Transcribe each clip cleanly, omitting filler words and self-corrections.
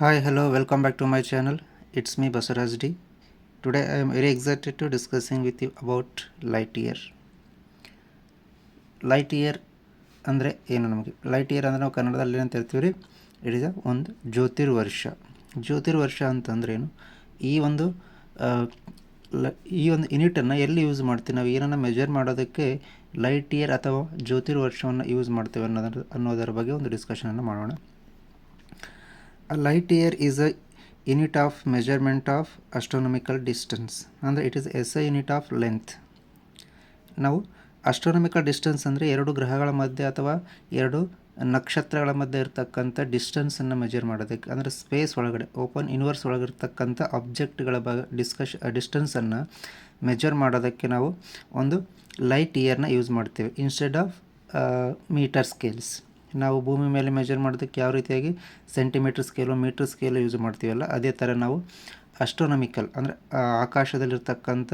Hi, hello, welcome back to my channel. It's me Basaraj D. Today I am very excited to discussing with you about light year. Light year ಅಂದರೆ ಏನು ನಮಗೆ light year ಅಂದರೆ ನಾವು ಕನ್ನಡದಲ್ಲಿ ಏನಂತ ಹೇಳ್ತೀವಿ ರೀ, ಇಟ್ ಈಸ್ ಒಂದು ಜ್ಯೋತಿರ್ವರ್ಷ. ಜ್ಯೋತಿರ್ವರ್ಷ ಅಂತಂದ್ರೆ ಏನು? ಈ ಒಂದು ಈ ಒಂದು ಯೂನಿಟನ್ನು ಎಲ್ಲಿ ಯೂಸ್ ಮಾಡ್ತೀವಿ, ನಾವು ಏನನ್ನು ಮೆಜರ್ ಮಾಡೋದಕ್ಕೆ ಲೈಟ್ ಇಯರ್ ಅಥವಾ ಜ್ಯೋತಿರ್ವರ್ಷವನ್ನು ಯೂಸ್ ಮಾಡ್ತೇವೆ ಅನ್ನೋದರ ಬಗ್ಗೆ ಒಂದು ಡಿಸ್ಕಷನನ್ನು ಮಾಡೋಣ. A light year is a unit of measurement of astronomical distance. ಅಂದರೆ it is SI unit of length. ನಾವು ಅಸ್ಟ್ರಾನಮಿಕಲ್ ಡಿಸ್ಟೆನ್ಸ್ ಅಂದರೆ ಎರಡು ಗ್ರಹಗಳ ಮಧ್ಯೆ ಅಥವಾ ಎರಡು ನಕ್ಷತ್ರಗಳ ಮಧ್ಯೆ ಇರತಕ್ಕಂಥ ಡಿಸ್ಟೆನ್ಸನ್ನು ಮೆಜರ್ ಮಾಡೋದಕ್ಕೆ, ಅಂದರೆ ಸ್ಪೇಸ್ ಒಳಗಡೆ ಓಪನ್ ಯೂನಿವರ್ಸ್ ಒಳಗಿರ್ತಕ್ಕಂಥ ಆಬ್ಜೆಕ್ಟ್ಗಳ ಡಿಸ್ಟೆನ್ಸನ್ನು ಮೆಜರ್ ಮಾಡೋದಕ್ಕೆ ನಾವು ಒಂದು ಲೈಟ್ ಇಯರ್ನ ಯೂಸ್ ಮಾಡ್ತೇವೆ ಇನ್ಸ್ಟೆಡ್ ಆಫ್ ಮೀಟರ್ ಸ್ಕೇಲ್ಸ್. ನಾವು ಭೂಮಿ ಮೇಲೆ ಮೆಜರ್ ಮಾಡೋದಕ್ಕೆ ಯಾವ ರೀತಿಯಾಗಿ centimetre scale metre scale use ಮಾಡ್ತೀವಲ್ಲ, ಅದೇ ಥರ ನಾವು ಅಸ್ಟ್ರೋನಮಿಕಲ್ ಅಂದರೆ ಆಕಾಶದಲ್ಲಿರ್ತಕ್ಕಂಥ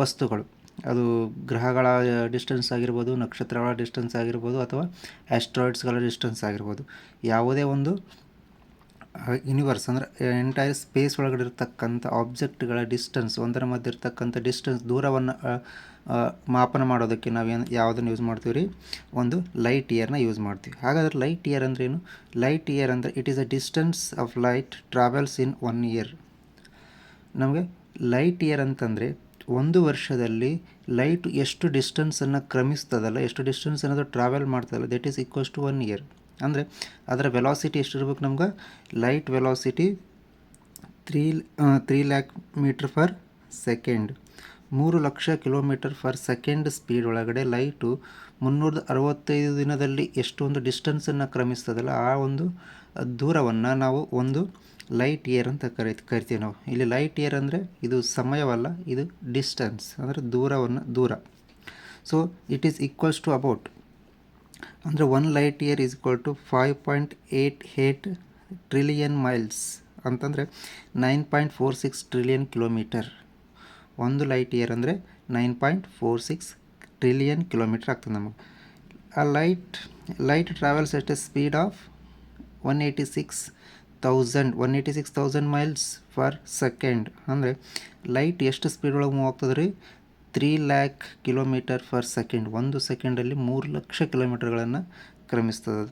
ವಸ್ತುಗಳು, ಅದು ಗ್ರಹಗಳ ಡಿಸ್ಟೆನ್ಸ್ ಆಗಿರ್ಬೋದು, ನಕ್ಷತ್ರಗಳ ಡಿಸ್ಟೆನ್ಸ್ ಆಗಿರ್ಬೋದು, ಅಥವಾ ಆಸ್ಟ್ರಾಯ್ಡ್ಸ್ಗಳ ಡಿಸ್ಟೆನ್ಸ್ ಆಗಿರ್ಬೋದು, ಯಾವುದೇ ಒಂದು ಯೂನಿವರ್ಸ್ ಅಂದರೆ ಎಂಟೈರ್ ಸ್ಪೇಸ್ ಒಳಗಡೆ ಇರತಕ್ಕಂಥ ಆಬ್ಜೆಕ್ಟ್ಗಳ ಡಿಸ್ಟೆನ್ಸ್, ಒಂದರ ಮಧ್ಯೆ ಇರತಕ್ಕಂಥ ಡಿಸ್ಟೆನ್ಸ್ ದೂರವನ್ನು ಮಾಪನ ಮಾಡೋದಕ್ಕೆ ನಾವು ಯಾವುದನ್ನು ಯೂಸ್ ಮಾಡ್ತೀವಿ ರೀ, ಒಂದು ಲೈಟ್ ಇಯರ್ನ ಯೂಸ್ ಮಾಡ್ತೀವಿ. ಹಾಗಾದರೆ ಲೈಟ್ ಇಯರ್ ಅಂದರೆ ಏನು? ಲೈಟ್ ಇಯರ್ ಅಂದರೆ it is a distance of light travels in 1 year. ನಮಗೆ ಲೈಟ್ ಇಯರ್ ಅಂತಂದರೆ ಒಂದು ವರ್ಷದಲ್ಲಿ ಲೈಟ್ ಎಷ್ಟು ಡಿಸ್ಟೆನ್ಸನ್ನು ಕ್ರಮಿಸ್ತದಲ್ಲ, ಎಷ್ಟು ಡಿಸ್ಟೆನ್ಸ್ ಅನ್ನೋದು ಟ್ರಾವೆಲ್ ಮಾಡ್ತದಲ್ಲ, that is equals to 1 year. ಅಂದರೆ ಅದರ ವೆಲಾಸಿಟಿ ಎಷ್ಟಿರ್ಬೇಕು ನಮ್ಗೆ? Light velocity 3 lakh metre per second, 3 lakh kilometre per second speed ಒಳಗಡೆ ಲೈಟು 365 ದಿನದಲ್ಲಿ ಎಷ್ಟೊಂದು ಡಿಸ್ಟೆನ್ಸನ್ನು ಕ್ರಮಿಸ್ತದಲ್ಲ, ಆ ಒಂದು ದೂರವನ್ನು ನಾವು ಒಂದು ಲೈಟ್ ಇಯರ್ ಅಂತ ಕರಿತೀವಿ ನಾವು. ಇಲ್ಲಿ ಲೈಟ್ ಇಯರ್ ಅಂದರೆ ಇದು ಸಮಯವಲ್ಲ, ಇದು ಡಿಸ್ಟೆನ್ಸ್ ಅಂದರೆ ದೂರ. So it is equals to about, ಅಂದರೆ 1 light year is equal to 5.88 trillion miles ಅಂತಂದರೆ 9.46 ಟ್ರಿಲಿಯನ್ ಕಿಲೋಮೀಟರ್. ಒಂದು ಲೈಟ್ ಇಯರ್ ಅಂದರೆ 9.46 ಟ್ರಿಲಿಯನ್ ಕಿಲೋಮೀಟರ್ ಆಗ್ತದೆ ನಮಗೆ. ಆ light travels at a speed of 186,000 miles per second. ಅಂದರೆ ಲೈಟ್ ಎಷ್ಟು ಸ್ಪೀಡ್ ಒಳಗೆ ಮೂವ್ ಆಗ್ತದೆ ರೀ? 3 ಲ್ಯಾಕ್ ಕಿಲೋಮೀಟರ್ ಫರ್ ಸೆಕೆಂಡ್. ಒಂದು ಸೆಕೆಂಡಲ್ಲಿ 3 ಲಕ್ಷ ಕಿಲೋಮೀಟರ್ಗಳನ್ನು ಕ್ರಮಿಸ್ತದೆ.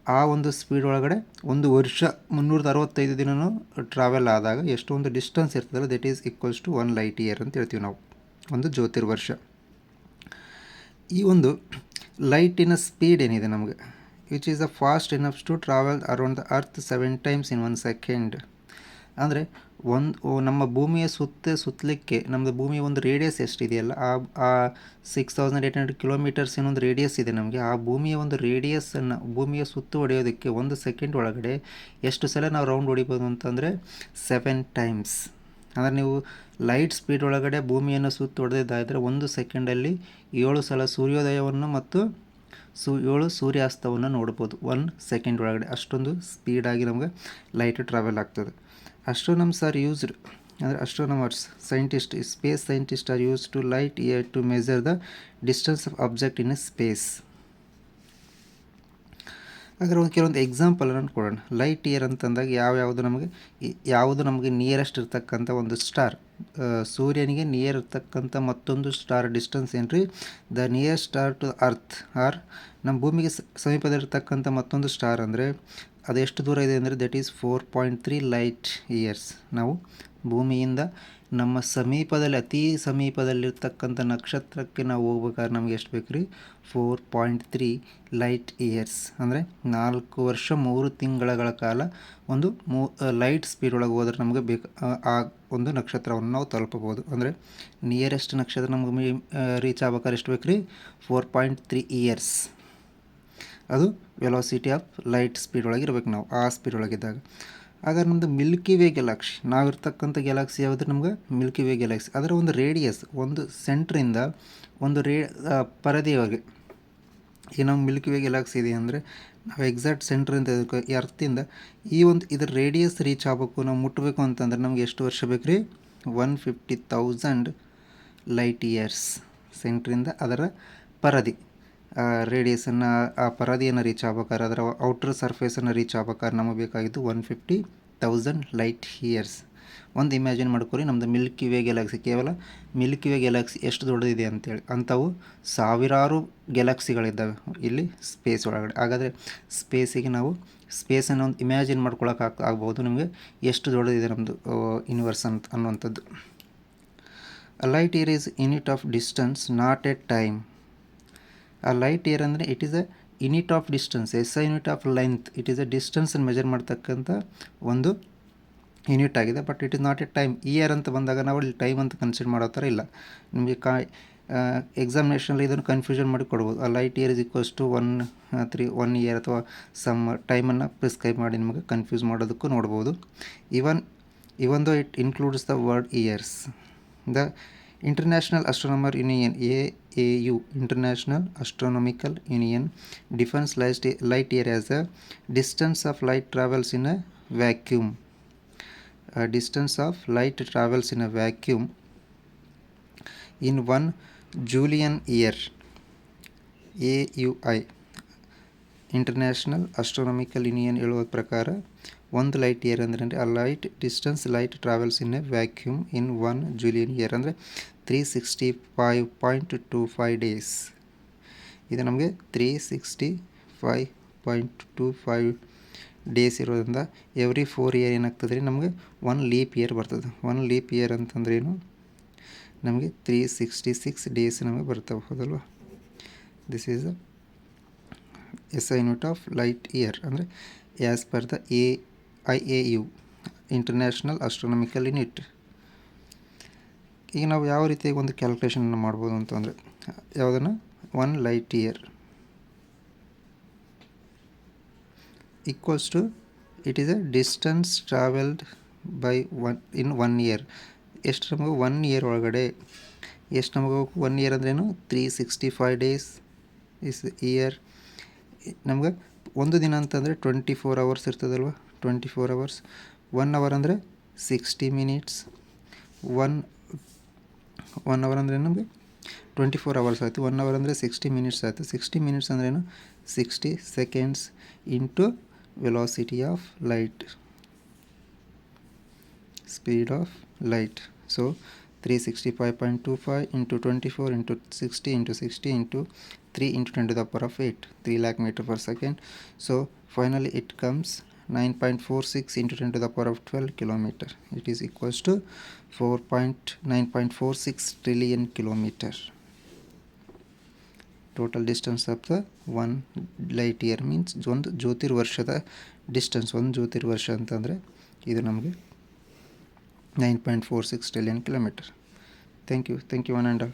ಆ ಒಂದು ಸ್ಪೀಡ್ ಒಳಗಡೆ ಒಂದು ವರ್ಷ 365 ದಿನವೂ ಟ್ರಾವೆಲ್ ಆದಾಗ ಎಷ್ಟೊಂದು ಡಿಸ್ಟೆನ್ಸ್ ಇರ್ತದಲ್ಲ, that is equals to 1 light year ಅಂತ ಹೇಳ್ತೀವಿ ನಾವು, ಒಂದು ಜ್ಯೋತಿರ್ವರ್ಷ. ಈ ಒಂದು ಲೈಟಿನ ಸ್ಪೀಡ್ ಏನಿದೆ ನಮಗೆ, ವಿಚ್ ಈಸ್ ಅ ಫಾಸ್ಟ್ ಇನಫ್ಸ್ to travel around the earth 7 times in 1 second. ಅಂದರೆ ನಮ್ಮ ಭೂಮಿಯ ಸುತ್ತಲಿಕ್ಕೆ ನಮ್ಮದು ಭೂಮಿಯ ಒಂದು ರೇಡಿಯಸ್ ಎಷ್ಟಿದೆಯಲ್ಲ, ಆ 6800 ಕಿಲೋಮೀಟರ್ಸ್ ಏನೊಂದು ರೇಡಿಯಸ್ ಇದೆ ನಮಗೆ. ಆ ಭೂಮಿಯ ಒಂದು ರೇಡಿಯಸ್ಸನ್ನು ಭೂಮಿಯ ಸುತ್ತು ಹೊಡೆಯೋದಕ್ಕೆ 1 ಸೆಕೆಂಡ್ ಒಳಗಡೆ ಎಷ್ಟು ಸಲ ನಾವು ರೌಂಡ್ ಹೊಡಿಬೋದು ಅಂತಂದರೆ 7 ಟೈಮ್ಸ್. ಅಂದರೆ ನೀವು ಲೈಟ್ ಸ್ಪೀಡ್ ಒಳಗಡೆ ಭೂಮಿಯನ್ನು ಸುತ್ತು ಹೊಡೆದಿದ್ದಾದರೆ 1 ಸೆಕೆಂಡಲ್ಲಿ 7 ಸಲ ಸೂರ್ಯೋದಯವನ್ನು ಮತ್ತು 7 ಸೂರ್ಯಾಸ್ತವನ್ನು ನೋಡ್ಬೋದು 1 ಸೆಕೆಂಡ್ ಒಳಗಡೆ. ಅಷ್ಟೊಂದು ಸ್ಪೀಡಾಗಿ ನಮಗೆ ಲೈಟ್ ಟ್ರಾವೆಲ್ ಆಗ್ತದೆ. Astronomers are used, astronomers, scientists, space scientists are used to light year to measure the distance of object in a space. ಹಾಗಾದ್ರೆ ಕೆಲವೊಂದು ಎಕ್ಸಾಂಪಲನ್ನು ಕೊಡೋಣ. ಲೈಟ್ ಇಯರ್ ಅಂತಂದಾಗ ಯಾವುದು ನಮಗೆ ನಿಯರೆಸ್ಟ್ ಇರ್ತಕ್ಕಂಥ ಒಂದು ಸ್ಟಾರ್, ಸೂರ್ಯನಿಗೆ ನಿಯರ್ ಇರ್ತಕ್ಕಂಥ ಮತ್ತೊಂದು ಸ್ಟಾರ್ ಡಿಸ್ಟೆನ್ಸ್ ಏನ್ರಿ? The near star to earth or ನಮ್ಮ ಭೂಮಿಗೆ ಸಮೀಪದಲ್ಲಿರ್ತಕ್ಕಂಥ ಮತ್ತೊಂದು ಸ್ಟಾರ್ ಅಂದರೆ ಅದೆಷ್ಟು ದೂರ ಇದೆ ಅಂದರೆ ದಟ್ ಈಸ್ 4.3 ಲೈಟ್ ಇಯರ್ಸ್. ನಾವು ಭೂಮಿಯಿಂದ ನಮ್ಮ ಸಮೀಪದಲ್ಲಿ ಅತಿ ಸಮೀಪದಲ್ಲಿರ್ತಕ್ಕಂಥ ನಕ್ಷತ್ರಕ್ಕೆ ನಾವು ಹೋಗ್ಬೇಕಾದ್ರೆ ನಮಗೆ ಎಷ್ಟು ಬೇಕು ರೀ? 4.3 ಲೈಟ್ ಇಯರ್ಸ್. ಅಂದರೆ 4 ವರ್ಷ 3 ತಿಂಗಳ ಕಾಲ ಒಂದು ಲೈಟ್ ಸ್ಪೀಡ್ ಒಳಗೆ ಹೋದ್ರೆ ನಮಗೆ ಆ ಒಂದು ನಕ್ಷತ್ರವನ್ನು ನಾವು ತಲುಪಬಹುದು. ಅಂದರೆ ನಿಯರೆಸ್ಟ್ ನಕ್ಷತ್ರ ನಮಗೆ ರೀಚ್ ಆಗ್ಬೇಕಾದ್ರೆ ಎಷ್ಟು ಬೇಕು ರೀ? 4.3 ಇಯರ್ಸ್. ಅದು ವೆಲಾಸಿಟಿ ಆಫ್ ಲೈಟ್ ಸ್ಪೀಡ್ ಒಳಗೆ ಇರಬೇಕು ನಾವು, ಆ ಸ್ಪೀಡ್ ಒಳಗಿದ್ದಾಗ. ಹಾಗಾದ್ರೆ ನಮ್ಮದು ಮಿಲ್ಕಿ ವೇ ಗ್ಯಾಲಕ್ಸಿ, ನಾವಿರ್ತಕ್ಕಂಥ ಗ್ಯಾಲಕ್ಸಿ ಯಾವುದು? ನಮ್ಗೆ ಮಿಲ್ಕಿ ವೇ ಗ್ಯಾಲಕ್ಸಿ. ಅದರ ಒಂದು ರೇಡಿಯಸ್, ಒಂದು ಸೆಂಟ್ರಿಂದ ಒಂದು ಪರದೆಯವರೆಗೆ ಈ ನಮ್ಮ ಮಿಲ್ಕಿ ವೇ ಗ್ಯಾಲಕ್ಸಿ ಇದೆ ಅಂದರೆ ನಾವು ಎಕ್ಸಾಕ್ಟ್ ಸೆಂಟ್ರಿಂದ ಅರ್ಥಿಂದ ಇದರ ರೇಡಿಯಸ್ ರೀಚ್ ಆಗಬೇಕು, ನಾವು ಮುಟ್ಟಬೇಕು ಅಂತಂದ್ರೆ ನಮ್ಗೆ ಎಷ್ಟು ವರ್ಷ ಬೇಕು ರೀ? 150,000 ಲೈಟ್ ಇಯರ್ಸ್. ಸೆಂಟ್ರಿಂದ ಅದರ ಪರದೆ ರೇಡಿಯಸನ್ನು, ಆ ಪರದೆಯನ್ನು ರೀಚ್ ಆಗ್ಬೇಕಾದ್ರೆ, ಅದರ ಔಟರ್ ಸರ್ಫೇಸನ್ನು ರೀಚ್ ಆಗ್ಬೇಕಾದ್ರೆ ನಮಗೆ ಬೇಕಾಗಿದ್ದು 150 8,000 ಲೈಟ್ ಇಯರ್ಸ್. ಒಂದು ಇಮ್ಯಾಜಿನ್ ಮಾಡ್ಕೊರಿ, ನಮ್ಮದು ಮಿಲ್ಕಿ ವೇ ಗ್ಯಾಲಕ್ಸಿ, ಕೇವಲ ಮಿಲ್ಕಿ ವೇ ಗ್ಯಾಲಕ್ಸಿ ಎಷ್ಟು ದೊಡ್ಡದಿದೆ ಅಂತೇಳಿ. ಅಂಥವು ಸಾವಿರಾರು ಗ್ಯಾಲಕ್ಸಿಗಳಿದ್ದಾವೆ ಇಲ್ಲಿ ಸ್ಪೇಸ್ ಒಳಗಡೆ. ಹಾಗಾದರೆ ಸ್ಪೇಸಿಗೆ ನಾವು ಸ್ಪೇಸನ್ನು ಒಂದು ಇಮ್ಯಾಜಿನ್ ಮಾಡ್ಕೊಳಕ್ಕೆ ಆಗ್ಬೋದು ನಿಮಗೆ ಎಷ್ಟು ದೊಡ್ಡದಿದೆ ನಮ್ಮದು ಯೂನಿವರ್ಸ್ ಅನ್ನುವಂಥದ್ದು. A light year is unit of distance, not a time. ಆ ಲೈಟ್ ಇಯರ್ ಅಂದರೆ it is a unit of distance, unit of length. It is a ಡಿಸ್ಟೆನ್ಸನ್ನು ಮೆಜರ್ ಮಾಡ್ತಕ್ಕಂಥ ಒಂದು ಯೂನಿಟ್ ಆಗಿದೆ. But it is not a time. Year ಅಂತ ಬಂದಾಗ ನಾವು ಇಲ್ಲಿ ಟೈಮ್ ಅಂತ ಕನ್ಸಿಡರ್ ಮಾಡೋ ಥರ ಇಲ್ಲ. ನಿಮಗೆ ಎಕ್ಸಾಮಿನೇಷನಲ್ಲಿ ಇದನ್ನು ಕನ್ಫ್ಯೂಷನ್ ಮಾಡಿ ಕೊಡ್ಬೋದು. ಆ light year is equals to 1 year ಅಥವಾ ಸಮ್ ಟೈಮನ್ನು ಪ್ರಿಸ್ಕ್ರೈಬ್ ಮಾಡಿ ನಿಮಗೆ ಕನ್ಫ್ಯೂಸ್ ಮಾಡೋದಕ್ಕೂ ನೋಡ್ಬೋದು. Even though it includes the word years. The international astronomer union AAU, International Astronomical Union, defines light year as a distance of light travels in a vacuum. A distance of light travels in a vacuum in 1 Julian year. AUI, international astronomical union ಹೇಳುವ ಪ್ರಕಾರ ಒಂದು light year ಅಂದರೆ ಆ light travels in a vacuum in 1 Julian year ಅಂದರೆ 365.25 days. ಇದು ನಮಗೆ 365.25 days ಇರೋದ್ರಿಂದ every 4 year ಏನಾಗ್ತದೆ ರೀ, ನಮಗೆ 1 ಲೀಪ್ ಇಯರ್ ಬರ್ತದೆ. 1 ಲೀಪ್ ಇಯರ್ ಅಂತಂದ್ರೇನು, ನಮಗೆ 366 ಡೇಸ್ ನಮಗೆ ಬರ್ತವೆ, ಹೌದಲ್ವ. This is SI unit of light year ಅಂದರೆ as per the IAU, international astronomical unit. ಈಗ ನಾವು ಯಾವ ರೀತಿಯಾಗಿ ಒಂದು ಕ್ಯಾಲ್ಕುಲೇಷನನ್ನು ಮಾಡ್ಬೋದು ಅಂತಂದರೆ, ಯಾವುದನ್ನು 1 light year equals to it is a distance travelled by in 1 year. ಎಷ್ಟು ನಮಗೆ 1 ಇಯರ್ ಒಳಗಡೆ ಎಷ್ಟು ನಮಗೆ 1 ಇಯರ್ ಅಂದ್ರೇನು, 365 ಡೇಸ್ ಇಸ್ ಇಯರ್. ನಮ್ಗೆ ಒಂದು ದಿನ ಅಂತಂದರೆ 24 ಅವರ್ಸ್ ಇರ್ತದಲ್ವ, 24 ಅವರ್ಸ್. 1 ಅವರ್ ಅಂದರೆ 60 ಮಿನಿಟ್ಸ್. ಒನ್ ಅವರ್ ಅಂದರೆ ನಮಗೆ 24 ಅವರ್ಸ್ ಆಯಿತು. 1 ಅವರ್ ಅಂದರೆ 60 ಮಿನಿಟ್ಸ್ ಆಯಿತು. 60 ಮಿನಿಟ್ಸ್ ಅಂದ್ರೇನು, 60 seconds into velocity of light, speed of light. So 365.25 into 24 into 60 into 60 into 3 into 10 to the power of 8, 3 lakh meter per second. So finally it comes 9.46 into 10 to the power of 12 kilometer. It is equals to 9.46 trillion kilometer. Total distance of the 1 light year means ಒಂದು ಜ್ಯೋತಿರ್ವರ್ಷದ distance. ಒಂದು ಜ್ಯೋತಿರ್ವರ್ಷ ಅಂತಂದರೆ ಇದು ನಮಗೆ 9.46 trillion kilometer. Thank you one and all.